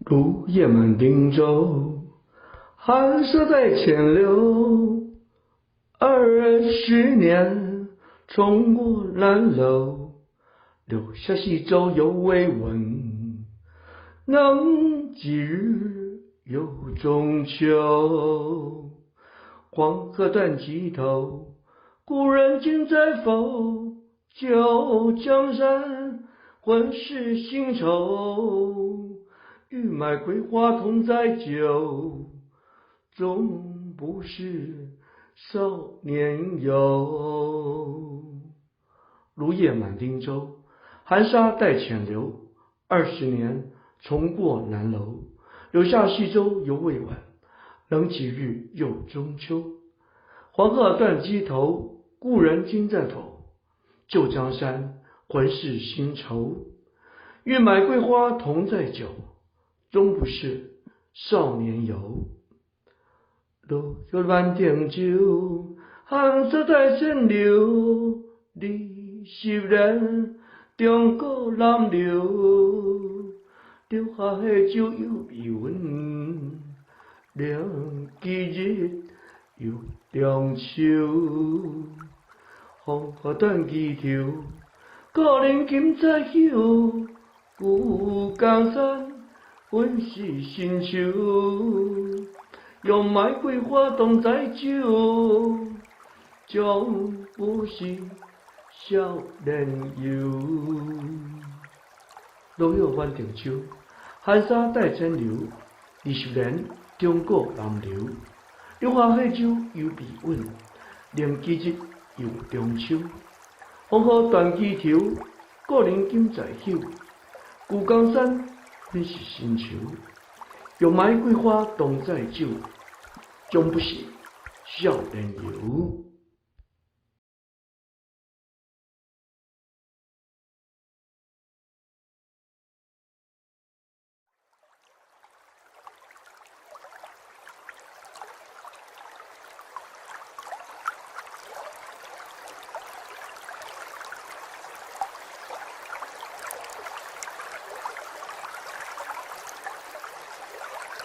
路夜满汀洲，寒舍在浅流。20年，冲过南楼，留下西洲犹未闻。能几日有中秋？黄河断机头，故人今在否？旧江山，浑是新愁。欲买桂花同载酒，终不是少年游。如夜满汀洲，寒沙带浅流。20年，重过南楼，留下西洲犹未晚。能几日又中秋？黄河断机头，故人今在否？旧江山，浑是新愁。欲买桂花同载酒，终不是少年游。路夜满汀洲，寒舍在浅流。20年，中过南楼，留下的酒犹未闻。能几日又中秋？黄河断机头，故人今在否？旧江山，浑是新愁。欲买桂花同载酒，终不是少年游。路夜满汀洲，寒沙带浅流。20年，中过南楼，留下的酒犹未温。能几日又中秋？黄河断机头，故人今在否？旧江山，浑是新愁。欲买桂花同载酒，终不是少年游。